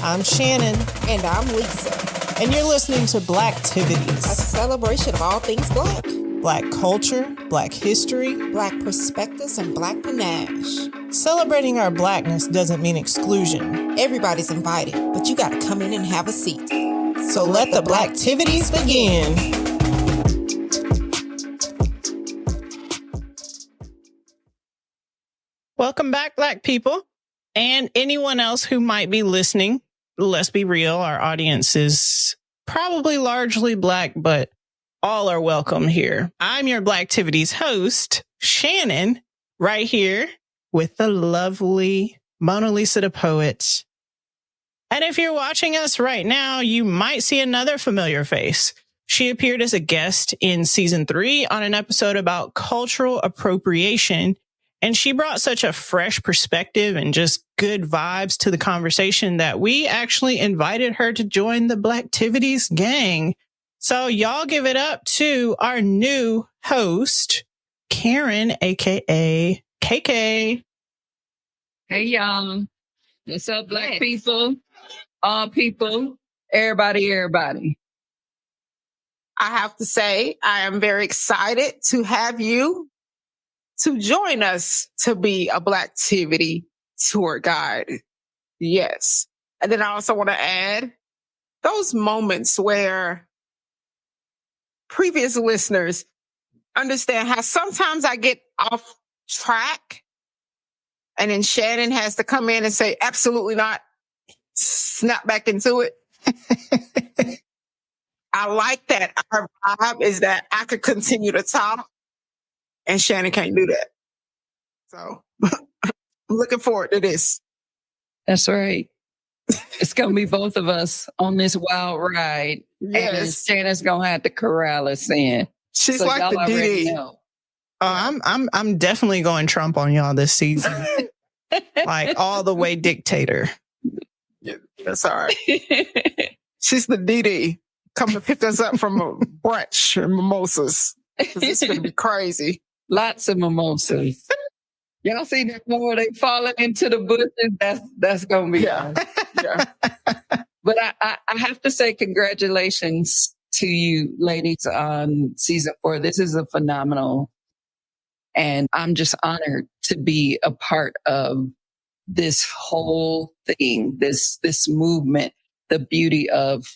I'm Shannon. And I'm Lisa. And you're listening to Blacktivities, a celebration of all things Black. Black culture, Black history, Black perspectives, and Black panache. Celebrating our Blackness doesn't mean exclusion. Everybody's invited, but you gotta come in and have a seat. So let the Blacktivities begin. Welcome back, Black people. And anyone else who might be listening. Let's be real, our audience is probably largely Black, but all are welcome here. I'm your Blacktivities host, Shannon, right here with the lovely Mona Lisa the poet. And if you're watching us right now, you might see another familiar face. She appeared as a guest in season 3 on an episode about cultural appropriation. And she brought such a fresh perspective and just good vibes to the conversation that we actually invited her to join the Blacktivities gang. So y'all give it up to our new host, Karen, aka KK. Hey y'all. What's up, Black people? All people, everybody. I have to say, I am very excited to have you to join us to be a Blacktivity tour guide. Yes. And then I also want to add those moments where previous listeners understand how sometimes I get off track and then Shannon has to come in and say, absolutely not, snap back into it. I like that. Our vibe is that I could continue to talk and Shannon can't do that. So I'm looking forward to this. That's right. It's going to be both of us on this wild ride. Yes. And Shannon's going to have to corral us in. She's so like y'all the already DD. know. I'm definitely going Trump on y'all this season. Like all the way dictator. Yeah, that's all right. She's the DD. Come to pick us up from a brunch and mimosas. It's going to be crazy. Lots of mimosas. Y'all see that one where they falling into the bushes? That's going to be Yeah. But I have to say congratulations to you ladies on season 4. This is a phenomenal. And I'm just honored to be a part of this whole thing, this movement, the beauty of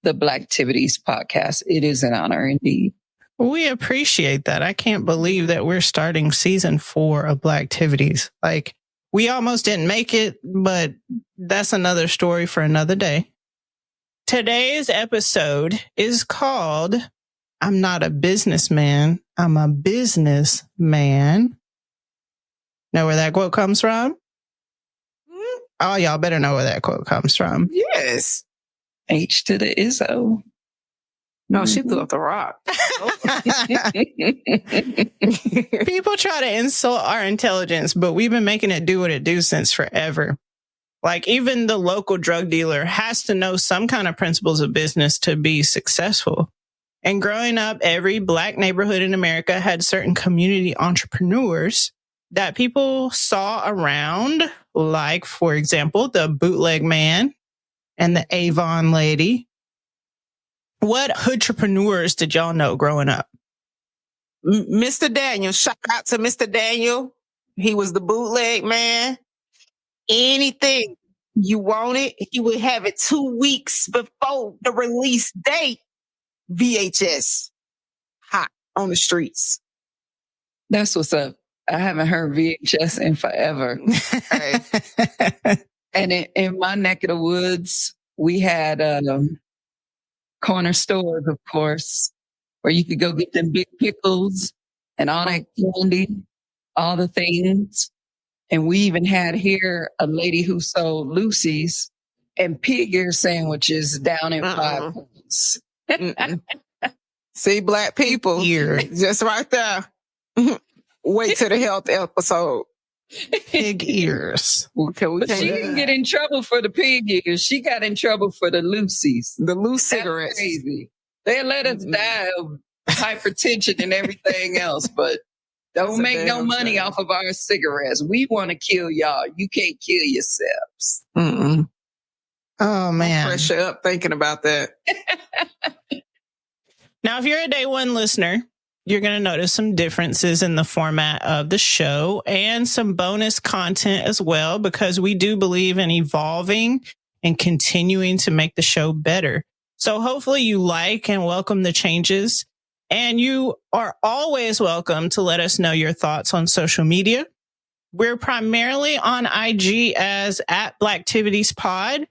the Blacktivities podcast. It is an honor indeed. We appreciate that. I can't believe that we're starting season 4 of Blacktivities. Like, we almost didn't make it, but that's another story for another day. Today's episode is called I'm Not a Businessman, I'm a Businessman. Know where that quote comes from? Oh, y'all better know where that quote comes from. Yes. H to the Izzo. No, she threw up the rock. People try to insult our intelligence, but we've been making it do what it do since forever. Like even the local drug dealer has to know some kind of principles of business to be successful. And growing up, every Black neighborhood in America had certain community entrepreneurs that people saw around, like, for example, the bootleg man and the Avon lady. What hoodtreprenuers did y'all know growing up? Mr. Daniel, shout out to Mr. Daniel. He was the bootleg man. Anything you wanted, he would have it 2 weeks before the release date. VHS. Hot on the streets. That's what's up. I haven't heard VHS in forever. And in my neck of the woods, we had corner stores, of course, where you could go get them big pickles and all that candy, all the things. And we even had here a lady who sold Lucy's and pig ear sandwiches down in 5 points. See, Black people, just right there. Wait till the health episode. Pig ears. Okay, But she didn't get in trouble for the pig ears. She got in trouble for the Lucy's. The loose That's cigarettes. crazy. They let us die of hypertension and everything else, but don't make no money off of our cigarettes. We want to kill y'all. You can't kill yourselves. Oh, man. Pressure up thinking about that. Now, if you're a day one listener, you're going to notice some differences in the format of the show and some bonus content as well, because we do believe in evolving and continuing to make the show better. So hopefully you like and welcome the changes. And you are always welcome to let us know your thoughts on social media. We're primarily on IG as @Blacktivities Pod.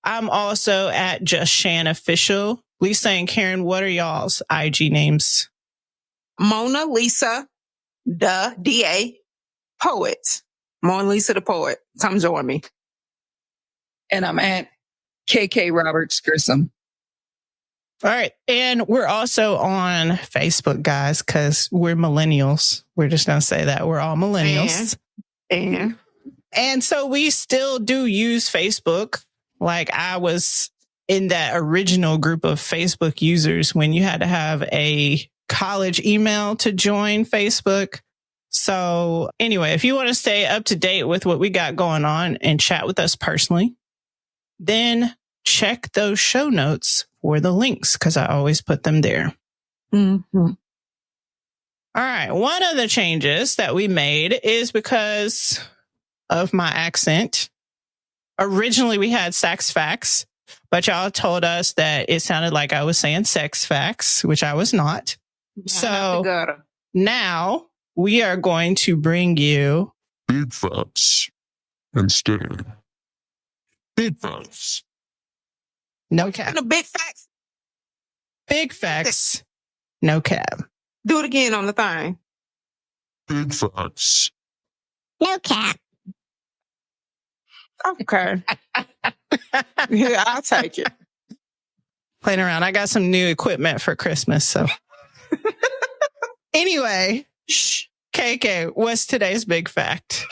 I'm also at Just Shan Official. Lisa and Karen, what are y'all's IG names? Mona Lisa, the DA, poet. Mona Lisa, the poet. Come join me. And I'm at KK Roberts Grissom. All right. And we're also on Facebook, guys, because we're millennials. We're just going to say that. We're all millennials. And so we still do use Facebook. Like I was in that original group of Facebook users when you had to have a college email to join Facebook. So anyway, if you want to stay up to date with what we got going on and chat with us personally, then check those show notes for the links, because I always put them there. Mm-hmm. All right. One of the changes that we made is because of my accent. Originally, we had sex facts, but y'all told us that it sounded like I was saying sex facts, which I was not. So now we are going to bring you big facts instead. Big facts. no cap. The big facts. Big facts, no cap. Do it again on the thing. Big facts. No cap. Okay. Yeah, I'll take it. Playing around. I got some new equipment for Christmas. So anyway, KK, what's today's big fact?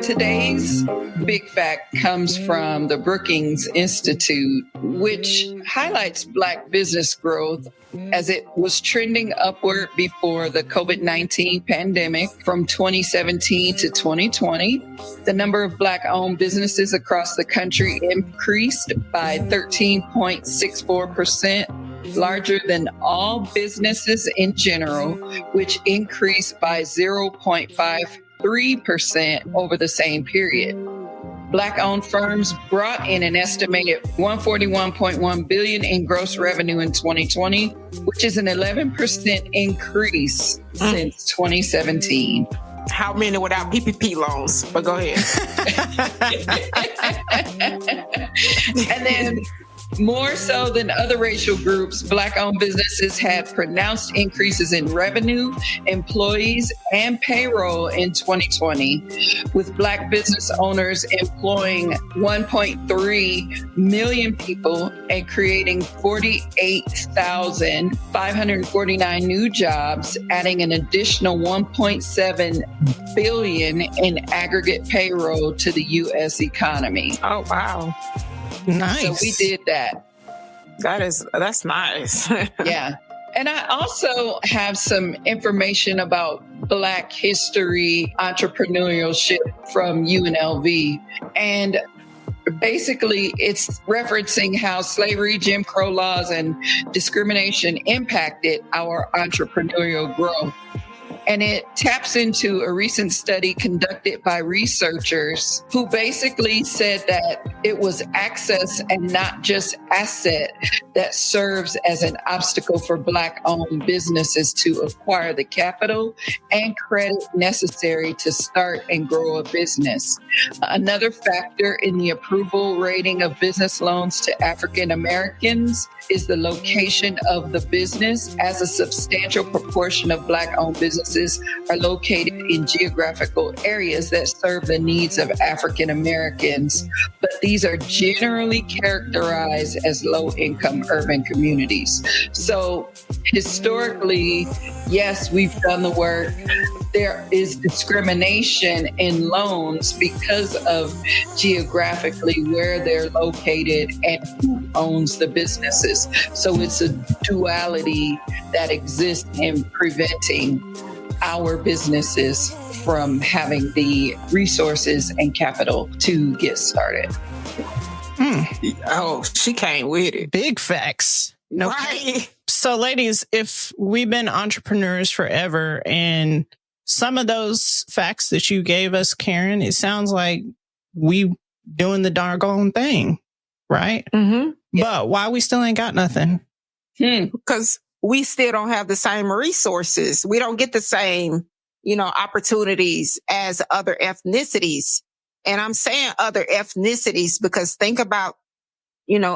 Today's big fact comes from the Brookings Institute, which highlights Black business growth as it was trending upward before the COVID-19 pandemic from 2017 to 2020. The number of Black-owned businesses across the country increased by 13.64%, larger than all businesses in general, which increased by 0.53% over the same period. Black-owned firms brought in an estimated $141.1 billion in gross revenue in 2020, which is an 11% increase since 2017. How many without PPP loans? But go ahead. And then, more so than other racial groups, Black-owned businesses had pronounced increases in revenue, employees, and payroll in 2020, with Black business owners employing 1.3 million people and creating 48,549 new jobs, adding an additional 1.7 billion in aggregate payroll to the U.S. economy. Oh, wow. Nice. So we did that. That's nice. Yeah. And I also have some information about Black history entrepreneurship from UNLV. And basically, it's referencing how slavery, Jim Crow laws, and discrimination impacted our entrepreneurial growth. And it taps into a recent study conducted by researchers who basically said that it was access and not just asset that serves as an obstacle for Black-owned businesses to acquire the capital and credit necessary to start and grow a business. Another factor in the approval rating of business loans to African Americans is the location of the business, as a substantial proportion of Black-owned businesses are located in geographical areas that serve the needs of African Americans, but these are generally characterized as low-income urban communities. So historically, yes, we've done the work. There is discrimination in loans because of geographically where they're located and who owns the businesses. So it's a duality that exists in preventing our businesses from having the resources and capital to get started. Oh, she came with it. Big facts. No, Right. So, ladies, if we've been entrepreneurs forever and some of those facts that you gave us, Karen, it sounds like we doing the doggone thing, right? Mm-hmm. But why we still ain't got nothing? Because we still don't have the same resources. We don't get the same, opportunities as other ethnicities. And I'm saying other ethnicities because think about,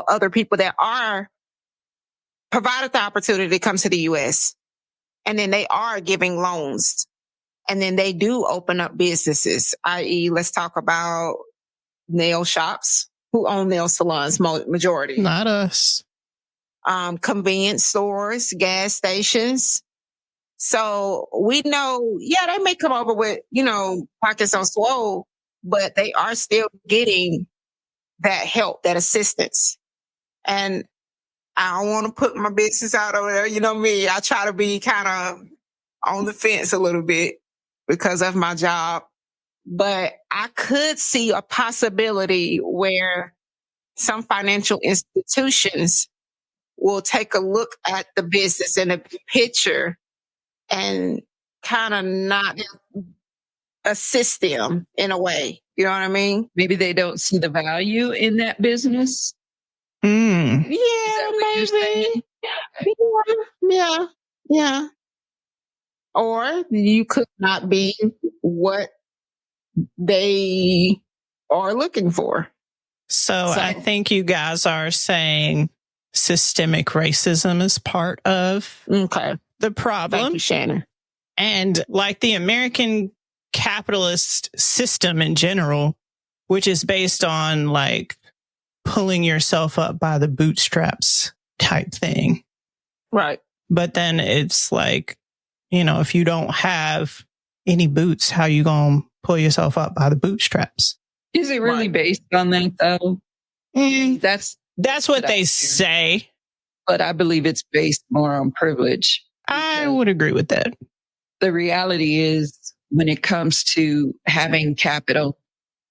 other people that are provided the opportunity to come to the U.S. and then they are giving loans and then they do open up businesses, i.e. let's talk about nail shops. Who own nail salons? Majority. Not us. Convenience stores, gas stations. So we know, they may come over with, pockets on swole, but they are still getting that help, that assistance. And I don't want to put my business out over there. You know me, I try to be kind of on the fence a little bit because of my job. But I could see a possibility where some financial institutions will take a look at the business in a picture and kind of not assist them in a way. You know what I mean? Maybe they don't see the value in that business. Mm. Is that what you're saying? Yeah. Or you could not be what they are looking for. So I think you guys are saying systemic racism is part of the problem. Thank you, Shannon. And like the American capitalist system in general, which is based on like pulling yourself up by the bootstraps type thing. Right. But then it's like, if you don't have any boots, how you going to pull yourself up by the bootstraps? Is it really based on that though? That's what they say. But I believe it's based more on privilege. I would agree with that. The reality is when it comes to having capital,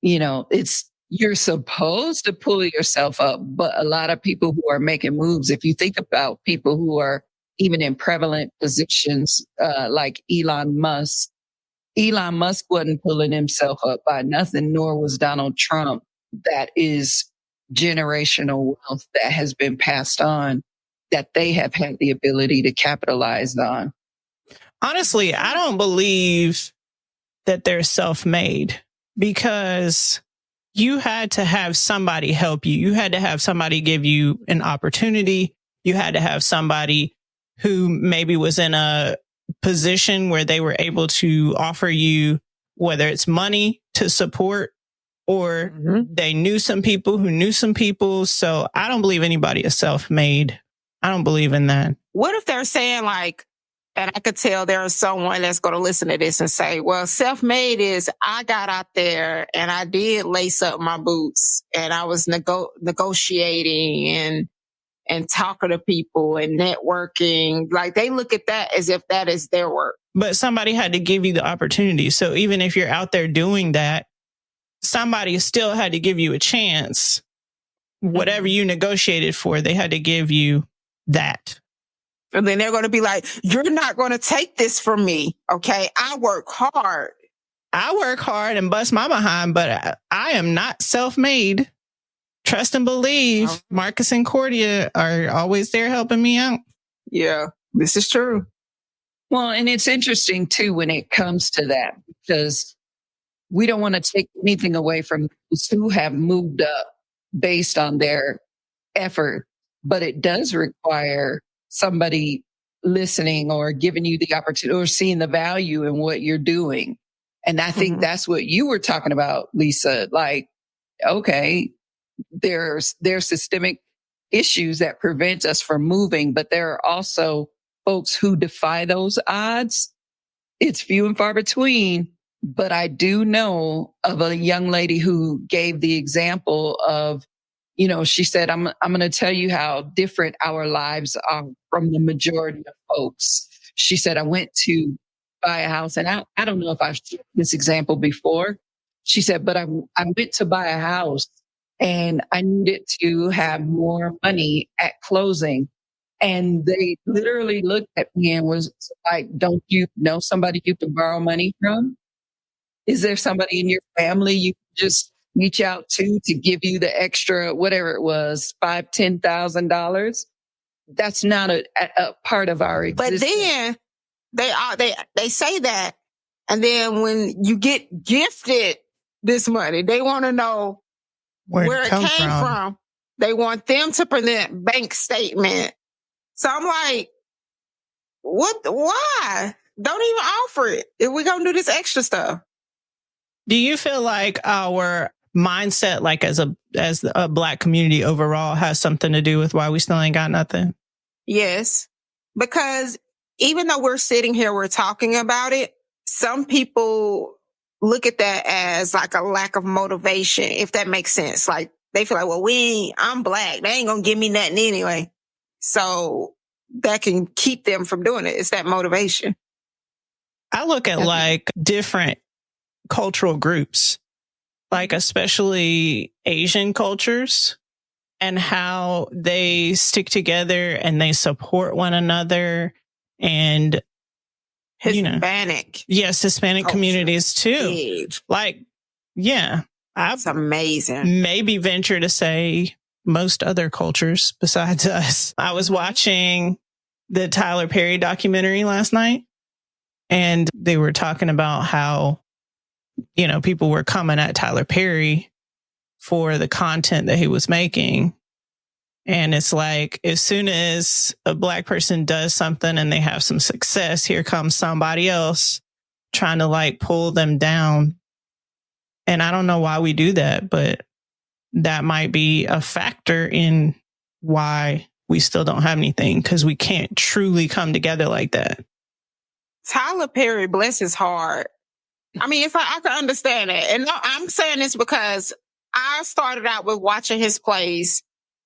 you're supposed to pull yourself up, but a lot of people who are making moves, if you think about people who are even in prevalent positions, like Elon Musk wasn't pulling himself up by nothing, nor was Donald Trump. That is generational wealth that has been passed on that they have had the ability to capitalize on. Honestly, I don't believe that they're self-made because you had to have somebody help you. You had to have somebody give you an opportunity. You had to have somebody who maybe was in a position where they were able to offer you, whether it's money to support or they knew some people who knew some people. So I don't believe anybody is self-made. I don't believe in that. What if they're saying and I could tell there's someone that's going to listen to this and say, well, self-made is I got out there and I did lace up my boots and I was negotiating and talking to people and networking. Like they look at that as if that is their work. But somebody had to give you the opportunity. So even if you're out there doing that, somebody still had to give you a chance. Whatever you negotiated for, they had to give you that. And then they're going to be like, you're not going to take this from me. Okay. I work hard. I work hard and bust my behind, but I am not self-made. Trust and believe. Marcus and Cordia are always there helping me out. Yeah, this is true. Well, and it's interesting too when it comes to that, because we don't want to take anything away from those who have moved up based on their effort, but it does require somebody listening or giving you the opportunity or seeing the value in what you're doing. And I think that's what you were talking about, Lisa. Like, okay, there's systemic issues that prevent us from moving, but there are also folks who defy those odds. It's few and far between, but I do know of a young lady who gave the example of she said, I'm going to tell you how different our lives are from the majority of folks. She said, I went to buy a house, and I don't know if I've shared this example before. She said, but I went to buy a house and I needed to have more money at closing. And they literally looked at me and was like, don't you know somebody you can borrow money from? Is there somebody in your family you can just reach out to give you the extra, whatever it was, $5,000, $10,000? That's not a part of our existence. But then they say that, and then when you get gifted this money, they want to know where it came from. They want them to present bank statement. So I'm like, what? Why? Don't even offer it if we're gonna do this extra stuff. Do you feel like our mindset, like as a Black community overall, has something to do with why we still ain't got nothing? Yes, because even though we're sitting here, we're talking about it, some people look at that as like a lack of motivation, if that makes sense. Like they feel like, well, I'm Black. They ain't gonna give me nothing anyway. So that can keep them from doing it. It's that motivation. I look at like different cultural groups, like especially Asian cultures, and how they stick together and they support one another. And Hispanic. Yes, Hispanic culture. Communities too. Big. Like, yeah. It's amazing. Maybe venture to say most other cultures besides us. I was watching the Tyler Perry documentary last night, and they were talking about how, people were coming at Tyler Perry for the content that he was making. And it's like, as soon as a Black person does something and they have some success, here comes somebody else trying to like pull them down. And I don't know why we do that, but that might be a factor in why we still don't have anything, because we can't truly come together like that. Tyler Perry, bless his heart. I mean, it's like, I can understand it. And no, I'm saying this because I started out with watching his plays.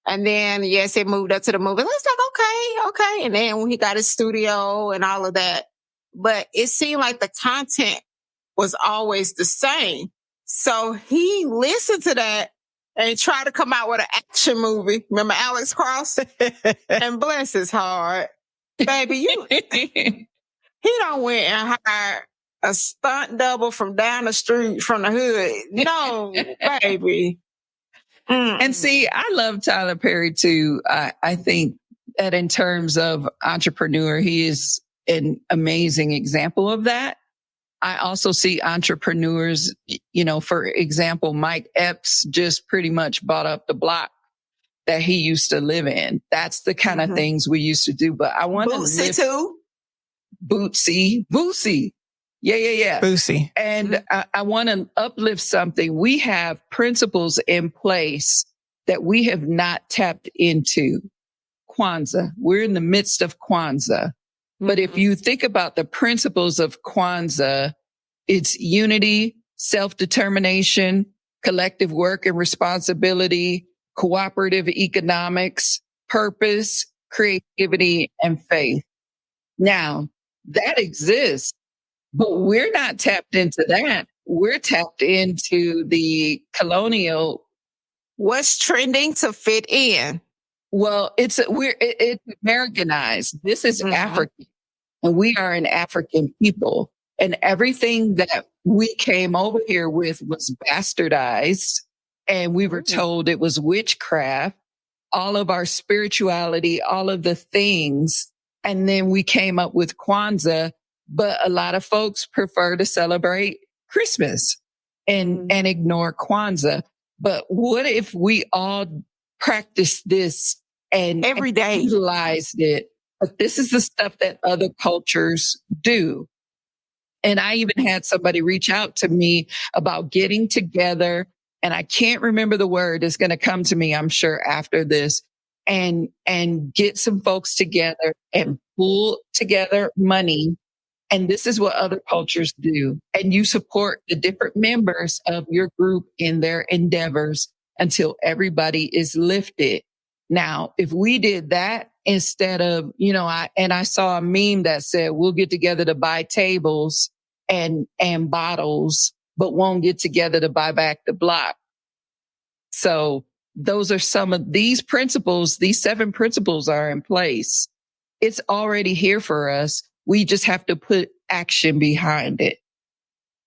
And then, yes, it moved up to the movie. It's like, okay. And then when he got his studio and all of that, but it seemed like the content was always the same. So he listened to that and tried to come out with an action movie. Remember Alex Cross? And bless his heart. Baby, he done went and hired a stunt double from down the street from the hood. No, baby. And see, I love Tyler Perry too. I think that in terms of entrepreneur, he is an amazing example of that. I also see entrepreneurs, for example, Mike Epps just pretty much bought up the block that he used to live in. That's the kind of things we used to do. But I want to Bootsy too. Bootsy. Yeah. Bootsy. And I want to uplift something. We have principles in place that we have not tapped into. Kwanzaa. We're in the midst of Kwanzaa. But if you think about the principles of Kwanzaa, it's unity, self-determination, collective work and responsibility, cooperative economics, purpose, creativity, and faith. Now, that exists, but we're not tapped into that. We're tapped into the colonial. What's trending to fit in? Well, it's Americanized. This is African, and we are an African people. And everything that we came over here with was bastardized, and we were told it was witchcraft, all of our spirituality, all of the things. And then we came up with Kwanzaa, but a lot of folks prefer to celebrate Christmas and ignore Kwanzaa. But what if we all practice this and every day utilized it? But this is the stuff that other cultures do. And I even had somebody reach out to me about getting together, and I can't remember the word. It's going to come to me, I'm sure, after this, and get some folks together and pull together money. And this is what other cultures do. And you support the different members of your group in their endeavors until everybody is lifted. Now, if we did that instead of, I saw a meme that said we'll get together to buy tables and bottles, but won't get together to buy back the block. So those are some of these principles. These 7 principles are in place. It's already here for us. We just have to put action behind it.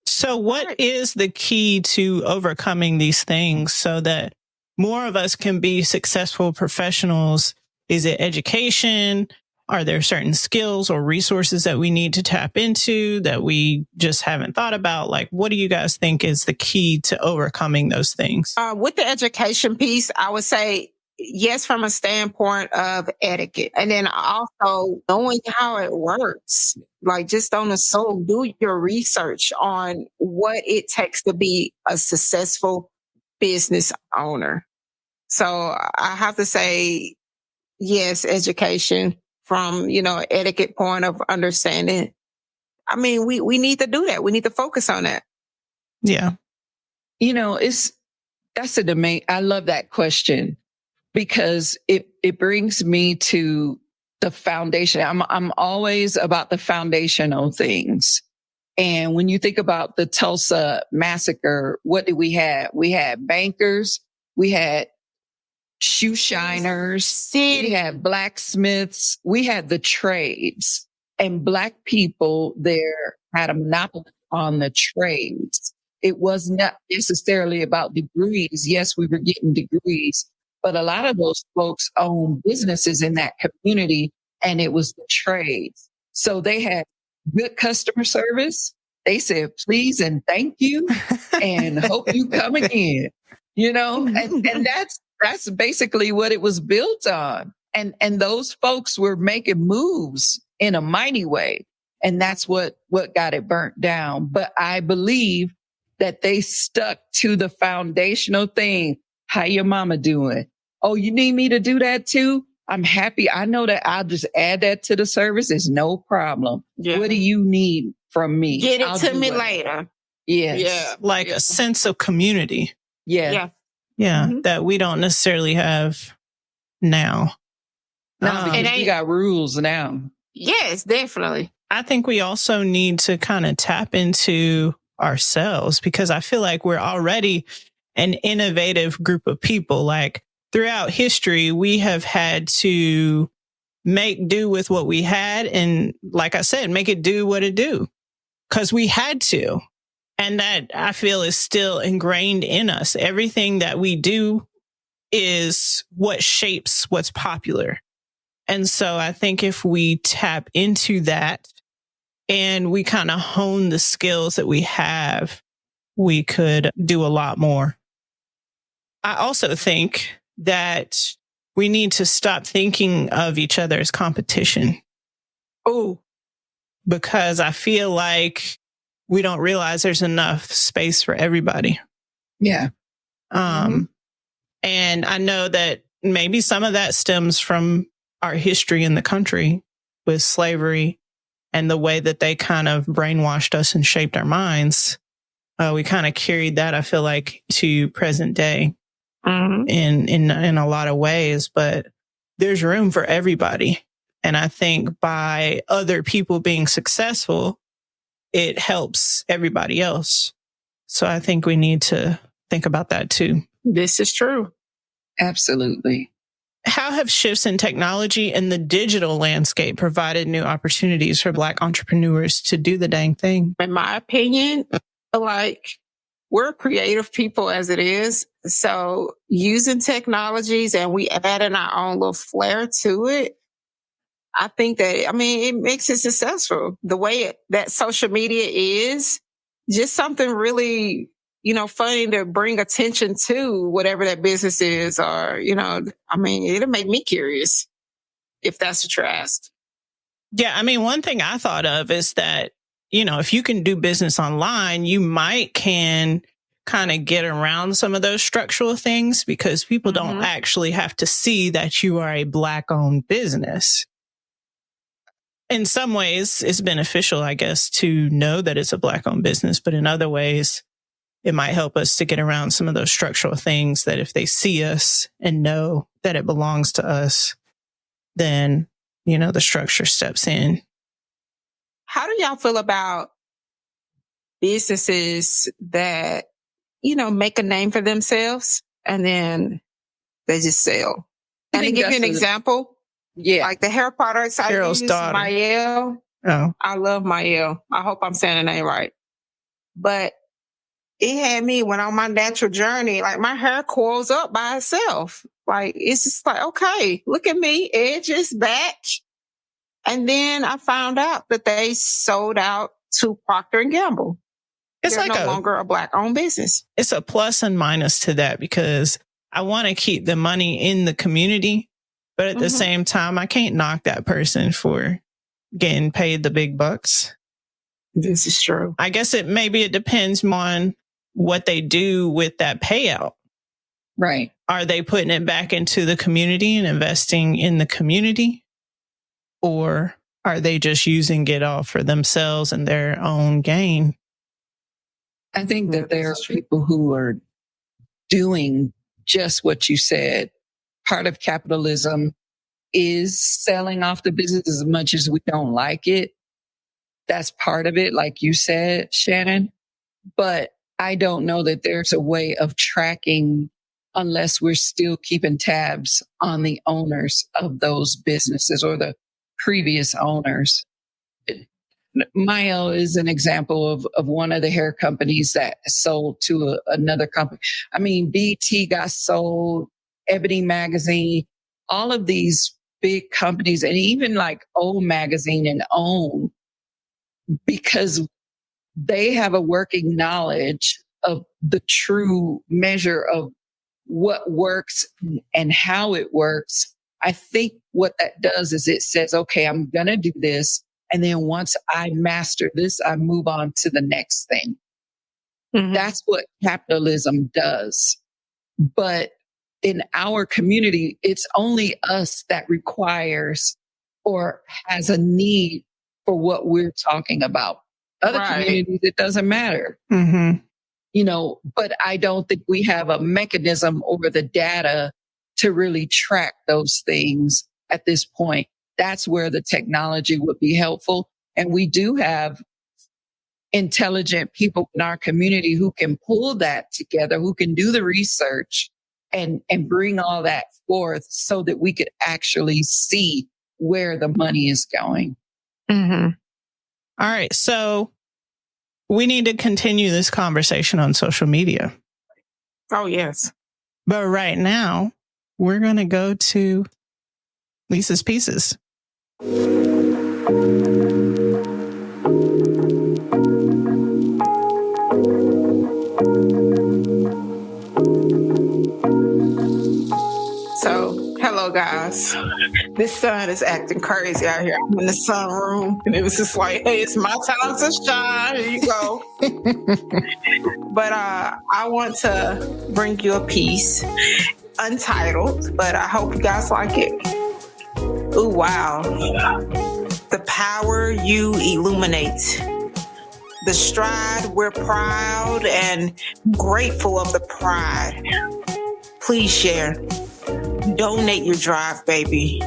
So what is the key to overcoming these things so that more of us can be successful professionals? Is it education? Are there certain skills or resources that we need to tap into that we just haven't thought about? Like, what do you guys think is the key to overcoming those things? With the education piece, I would say yes, from a standpoint of etiquette. And then also knowing how it works. Like, just don't assume, do your research on what it takes to be a successful business owner. So I have to say, yes, education from, etiquette point of understanding. I mean, we need to do that. We need to focus on that. Yeah. That's a domain. I love that question because it brings me to the foundation. I'm always about the foundational things. And when you think about the Tulsa massacre, what did we have? We had bankers, we had shoe shiners, we had blacksmiths, we had the trades, and Black people there had a monopoly on the trades. It was not necessarily about degrees. Yes, we were getting degrees, but a lot of those folks owned businesses in that community, and it was the trades. So they had good customer service. They said, please and thank you, and hope you come again, and that's basically what it was built on. And those folks were making moves in a mighty way. And that's what got it burnt down. But I believe that they stuck to the foundational thing. How your mama doing? Oh, you need me to do that too? I'm happy. I know that I'll just add that to the service. It's no problem. Yeah. What do you need from me? Get it to me later. Yes. Yeah. Like a sense of community. Yeah. Yeah. Mm-hmm. That we don't necessarily have now. No, because we got rules now. Yes, definitely. I think we also need to kind of tap into ourselves because I feel like we're already an innovative group of people. Like throughout history, we have had to make do with what we had. And like I said, make it do what it do because we had to. And that I feel is still ingrained in us. Everything that we do is what shapes what's popular. And so I think if we tap into that and we kind of hone the skills that we have, we could do a lot more. I also think that we need to stop thinking of each other as competition. Oh, because I feel like we don't realize there's enough space for everybody. Yeah. And I know that maybe some of that stems from our history in the country with slavery and the way that they kind of brainwashed us and shaped our minds. We kind of carried that, I feel like, to present day in a lot of ways, but there's room for everybody. And I think by other people being successful, it helps everybody else. So I think we need to think about that too. This is true. Absolutely. How have shifts in technology and the digital landscape provided new opportunities for Black entrepreneurs to do the dang thing? In my opinion, like we're creative people as it is. So using technologies and we adding our own little flair to it, I think that, it makes it successful. The way that social media is just something really, funny to bring attention to whatever that business is or, it'll make me curious if that's what you're asked. Yeah. One thing I thought of is that, if you can do business online, you can kind of get around some of those structural things because people don't actually have to see that you are a Black owned business. In some ways, it's beneficial, I guess, to know that it's a Black owned business, but in other ways, it might help us to get around some of those structural things that if they see us and know that it belongs to us, then, the structure steps in. How do y'all feel about businesses that, make a name for themselves and then they just sell? And to give you an example, like the hair products I Carol's use, daughter. Mael. Oh, I love Mael. I hope I'm saying the name right. But it had me when on my natural journey, like my hair coils up by itself. Like, it's just like, okay, look at me, edges back. And then I found out that they sold out to Procter and Gamble. it's They're like no longer a Black-owned business. it's a plus and minus to that, because I want to keep the money in the community, but at the same time, I can't knock that person for getting paid the big bucks. This is true. I guess it depends on what they do with that payout. Right. Are they putting it back into the community and investing in the community? Or are they just using it all for themselves and their own gain? I think that there are people who are doing just what you said. Part of capitalism is selling off the business as much as we don't like it. That's part of it, like you said, Shannon. But I don't know that there's a way of tracking unless we're still keeping tabs on the owners of those businesses or the previous owners. Mael is an example of one of the hair companies that sold to another company. I mean, BT got sold, Ebony Magazine, all of these big companies, and even like Old Magazine and OWN, because they have a working knowledge of the true measure of what works and how it works. I think what that does is it says, okay, I'm going to do this. And then once I master this, I move on to the next thing. That's what capitalism does. But in our community, it's only us that requires or has a need for what we're talking about. Other communities, it doesn't matter. But I don't think we have a mechanism over the data to really track those things at this point. That's where the technology would be helpful. And we do have intelligent people in our community who can pull that together, who can do the research and bring all that forth so that we could actually see where the money is going. All right. So we need to continue this conversation on social media. Oh, yes. But right now, we're going to go to Lisa's Pieces. So, hello guys. This sun is acting crazy out here. I'm in the sunroom, and it was just like, hey, it's my time to shine. Here you go. But I want to bring you a piece, untitled, but I hope you guys like it. Ooh, wow. The power you illuminate. The stride, we're proud and grateful of the pride. Please share. Donate your drive, baby.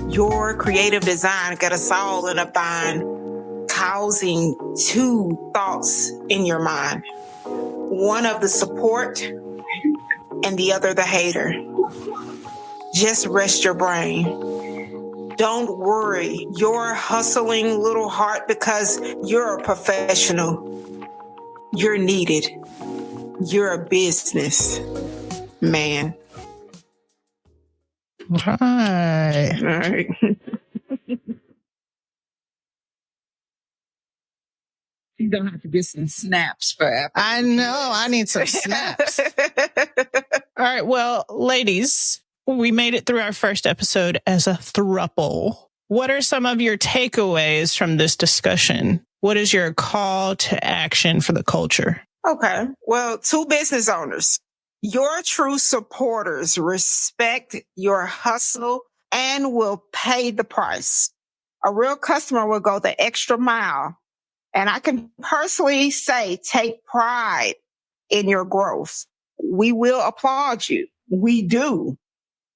Your creative design got us all in a bind, causing two thoughts in your mind. One of the support and the other the hater. Just rest your brain. Don't worry your hustling little heart, because you're a professional. You're needed. You're a business man. Right. All right. You're going to have to get some snaps for after. I know. I need some snaps. All right. Well, ladies, we made it through our first episode as a throuple. What are some of your takeaways from this discussion? What is your call to action for the culture? Okay. Well, two business owners. Your true supporters respect your hustle and will pay the price. A real customer will go the extra mile. And I can personally say, take pride in your growth. We will applaud you. We do.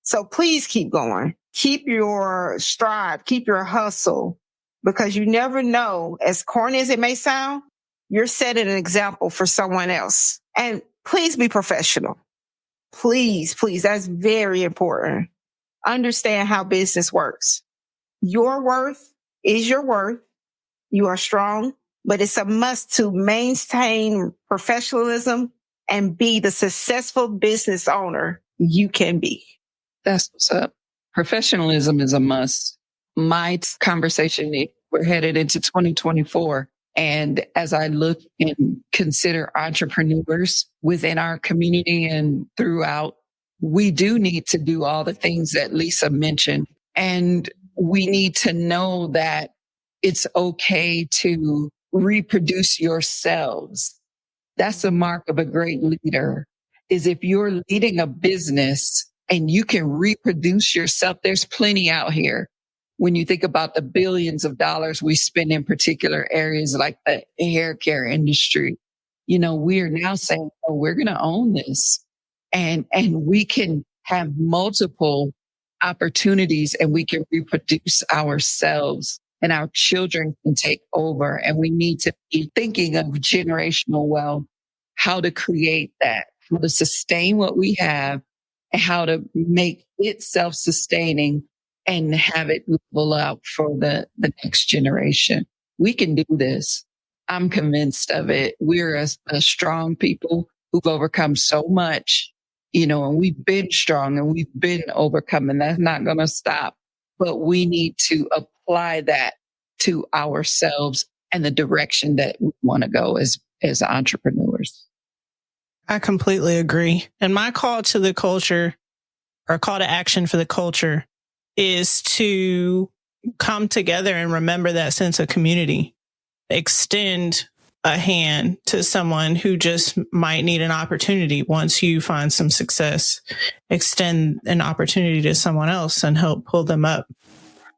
So please keep going. Keep your stride, keep your hustle, because you never know, as corny as it may sound, you're setting an example for someone else. And please be professional. Please, please. That's very important. Understand how business works. Your worth is your worth. You are strong, but it's a must to maintain professionalism and be the successful business owner you can be. That's what's up. Professionalism is a must. My conversation, we're headed into 2024. And as I look and consider entrepreneurs within our community and throughout, we do need to do all the things that Lisa mentioned. And we need to know that it's okay to reproduce yourselves. That's the mark of a great leader, is if you're leading a business and you can reproduce yourself. There's plenty out here. When you think about the billions of dollars we spend in particular areas like the hair care industry, we are now saying, oh, we're going to own this. And we can have multiple opportunities and we can reproduce ourselves and our children can take over. And we need to be thinking of generational wealth, how to create that, how to sustain what we have, and how to make it self-sustaining and have it level out for the next generation. We can do this. I'm convinced of it. We're a strong people who've overcome so much, and we've been strong and we've been overcoming. That's not going to stop, but we need to apply that to ourselves and the direction that we want to go as entrepreneurs. I completely agree. And my call to the culture, or call to action for the culture, is to come together and remember that sense of community. Extend a hand to someone who just might need an opportunity. Once you find some success, extend an opportunity to someone else and help pull them up.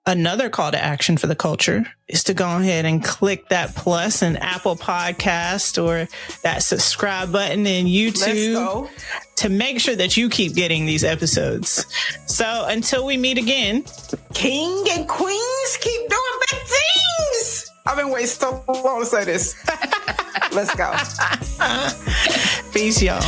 Another call to action for the culture is to go ahead and click that plus in Apple Podcast or that subscribe button in YouTube to make sure that you keep getting these episodes. So until we meet again, King and queens, keep doing big things. I've been waiting so long to say this. Let's go. Peace, y'all.